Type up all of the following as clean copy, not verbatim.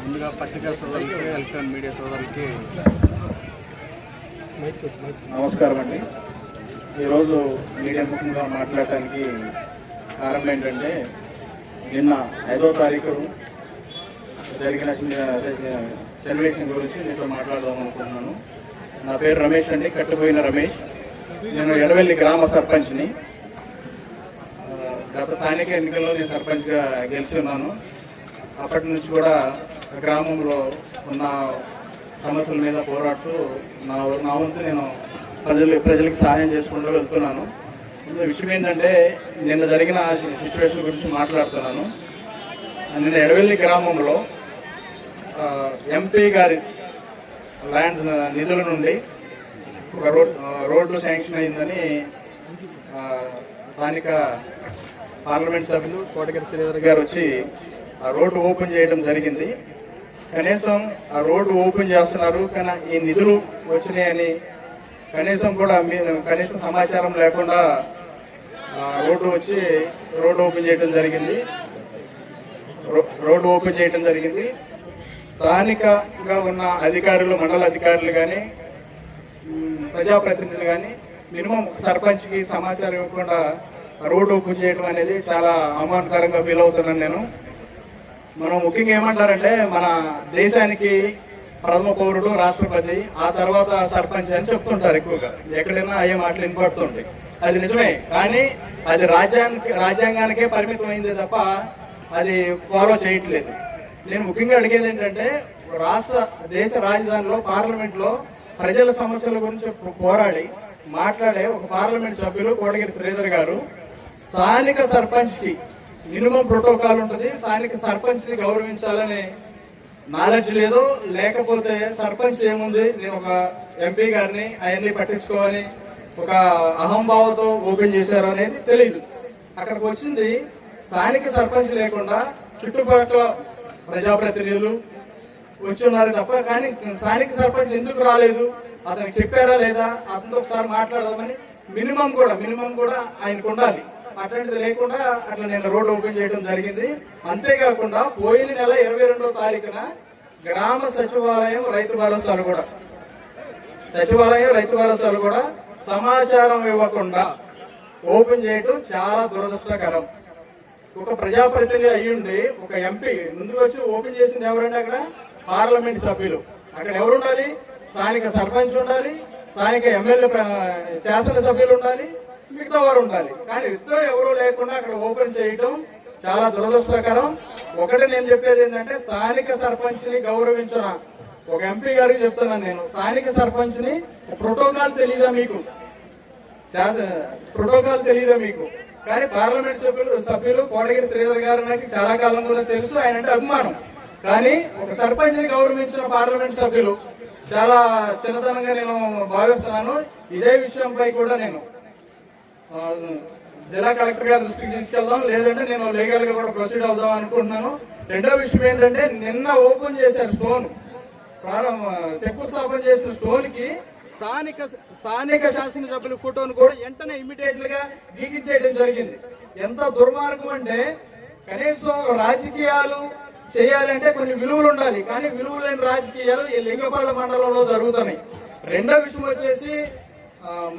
ముందుగా పత్రికా సోదరులకి ఎలక్ట్రానిక్ మీడియా సోదరులకి నమస్కారం అండి. ఈరోజు మీడియా ముఖ్యంగా మాట్లాడటానికి కారణం ఏంటంటే నిన్న 5వ తారీఖు జరిగిన సన్నివేశం గురించి మీతో మాట్లాడదాం అనుకుంటున్నాను. నా పేరు రమేష్ అండి, కట్టుపోయిన రమేష్. నేను ఎడవెల్లి గ్రామ సర్పంచ్ని. గత స్థానిక ఎన్నికల్లో నేను సర్పంచ్గా గెలిచి ఉన్నాను. అప్పటి నుంచి కూడా గ్రామంలో ఉన్న సమస్యల మీద పోరాడుతూ నా వంతు నేను ప్రజలకు సహాయం చేసుకుంటూ వెళ్తున్నాను. విషయం ఏంటంటే నిన్న జరిగిన సిచ్యువేషన్ గురించి మాట్లాడుతున్నాను. నిన్న ఎడవెల్లి గ్రామంలో ఎంపీ గారి ల్యాండ్ నిధుల నుండి ఒక రోడ్డు శాంక్షన్ అయిందని స్థానిక పార్లమెంట్ సభ్యులు కోటగిరి శ్రీధర్ గారు వచ్చి ఆ రోడ్డు ఓపెన్ చేయడం జరిగింది. కనీసం ఆ రోడ్డు ఓపెన్ చేస్తున్నారు, కానీ ఈ నిధులు వచ్చినాయని కనీసం సమాచారం లేకుండా రోడ్డు ఓపెన్ చేయడం జరిగింది. స్థానికంగా ఉన్న అధికారులు, మండల అధికారులు కానీ ప్రజాప్రతినిధులు కానీ మినిమం సర్పంచ్కి సమాచారం ఇవ్వకుండా రోడ్డు ఓపెన్ చేయడం అనేది చాలా అవమానకరంగా ఫీల్ అవుతున్నాను నేను. మనం ముఖ్యంగా ఏమంటారంటే మన దేశానికి ప్రథమ పౌరుడు రాష్ట్రపతి, ఆ తర్వాత సర్పంచ్ అని చెప్తుంటారు. ఎక్కువగా ఎక్కడైనా అయ్యే మాటలు వినపడుతుంటాయి. అది నిజమే, కానీ అది రాజ్యాంగానికే పరిమితమైంది తప్ప అది ఫాలో చేయట్లేదు. నేను ముఖ్యంగా అడిగేది ఏంటంటే దేశ రాజధానిలో పార్లమెంట్లో ప్రజల సమస్యల గురించి పోరాడి మాట్లాడే ఒక పార్లమెంట్ సభ్యులు కోటగిరి శ్రీధర్ గారు స్థానిక సర్పంచ్కి మినిమం ప్రోటోకాల్ ఉంటుంది, స్థానిక సర్పంచ్ని గౌరవించాలనే నాలెడ్జ్ లేదు, లేకపోతే సర్పంచ్ ఏముంది నేను ఒక ఎంపీ గారిని అవన్నీ పట్టించుకోవాలి ఒక అహంభావంతో ఓపెన్ చేశారు అనేది తెలియదు. అక్కడికి వచ్చింది స్థానిక సర్పంచ్ లేకుండా చుట్టుపక్కల ప్రజాప్రతినిధులు వచ్చి ఉన్నారు తప్ప, కానీ స్థానిక సర్పంచ్ ఎందుకు రాలేదు, అతనికి చెప్పారా లేదా, అతనితో ఒకసారి మాట్లాడదామని మినిమం కూడా ఆయనకు ఉండాలి. అట్లాంటిది లేకుండా అట్లా నేను రోడ్డు ఓపెన్ చేయడం జరిగింది. అంతేకాకుండా పోయిన నెల 22వ తారీఖున గ్రామ సచివాలయం రైతు భరోసాలు కూడా సమాచారం ఇవ్వకుండా ఓపెన్ చేయడం చాలా దురదృష్టకరం. ఒక ప్రజాప్రతినిధి అయ్యుండి ఒక ఎంపీ ముందుకు వచ్చి ఓపెన్ చేసింది ఎవరంటే అక్కడ పార్లమెంట్ సభ్యులు. అక్కడ ఎవరు ఉండాలి? స్థానిక సర్పంచ్ ఉండాలి, స్థానిక ఎమ్మెల్యే శాసనసభ్యులు ఉండాలి, మిగతా వారు ఉండాలి. కానీ ఇద్దరు ఎవరూ లేకుండా అక్కడ ఓపెన్ చేయడం చాలా దురదృష్టకరం. ఒకటి నేను చెప్పేది ఏంటంటే స్థానిక సర్పంచ్ని గౌరవించిన ఒక ఎంపీ గారికి చెప్తున్నాను నేను, స్థానిక సర్పంచ్ని ప్రోటోకాల్ తెలియదా మీకు? కానీ పార్లమెంట్ సభ్యులు కోటగిరి శ్రీధర్ గారు నాకు చాలా కాలం కూడా తెలుసు, ఆయన అంటే అభిమానం. కానీ ఒక సర్పంచ్ని గౌరవించిన పార్లమెంట్ సభ్యులు చాలా చిన్నతనంగా నేను భావిస్తున్నాను. ఇదే విషయంపై కూడా నేను జిల్లా కలెక్టర్ గారి దృష్టికి తీసుకెళ్దాం, లేదంటే నేను లీగల్ గా కూడా ప్రొసీడ్ అవుదాం అనుకుంటున్నాను. రెండో విషయం ఏంటంటే నిన్న ఓపెన్ చేశారు స్టోన్, శంకుస్థాపన చేసిన స్టోన్ కి స్థానిక శాసనసభ్యుల ఫోటోను కూడా వెంటనే ఇమ్మీడియట్ గా గీకించేయడం జరిగింది. ఎంత దుర్మార్గం అంటే కనీసం రాజకీయాలు చేయాలంటే కొన్ని విలువలు ఉండాలి, కానీ విలువ లేని రాజకీయాలు ఈ లింగపాల మండలంలో జరుగుతున్నాయి. రెండో విషయం వచ్చేసి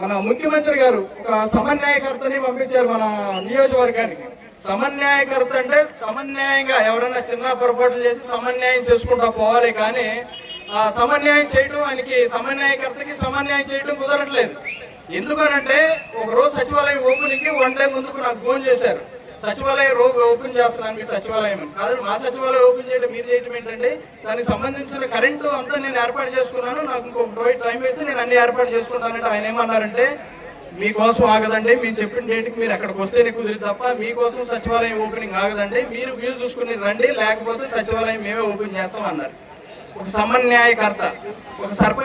మన ముఖ్యమంత్రి గారు ఒక సమన్వయకర్తని పంపించారు మన నియోజకవర్గానికి. సమన్వయకర్త అంటే సమన్వయంగా ఎవరైనా చిన్న పొరపాట్లు చేసి సమన్వయం చేసుకుంటా పోవాలి, కానీ సమన్వయం చేయడం ఆయనకి సమన్వయకర్తకి సమన్వయం చేయడం కుదరట్లేదు. ఎందుకనంటే ఒకరోజు సచివాలయం ఓపెనింగ్కి 1 day ముందుకు నాకు ఫోన్ చేశారు, సచివాలయం ఓపెన్ చేస్తున్నాను మీ సచివాలయం కాదు. మా సచివాలయం ఓపెన్ చేయడం మీరు చేయడం ఏంటంటే దానికి సంబంధించిన కరెంటు అంతా నేను ఏర్పాటు చేసుకున్నాను, నాకు ఇంకొక టైం వేస్తే నేను అన్ని ఏర్పాటు చేసుకుంటానంటే ఆయన ఏమన్నారంటే మీకోసం ఆగదండి, మీరు చెప్పిన డేట్కి మీరు అక్కడికి వస్తేనే కుదిరి తప్ప మీకోసం సచివాలయం ఓపెనింగ్ ఆగదండి, మీరు వీలు చూసుకుని రండి, లేకపోతే సచివాలయం మేమే ఓపెన్ చేస్తాం అన్నారు. ఒక సమన్వయకర్త, ఒక సర్పంచ్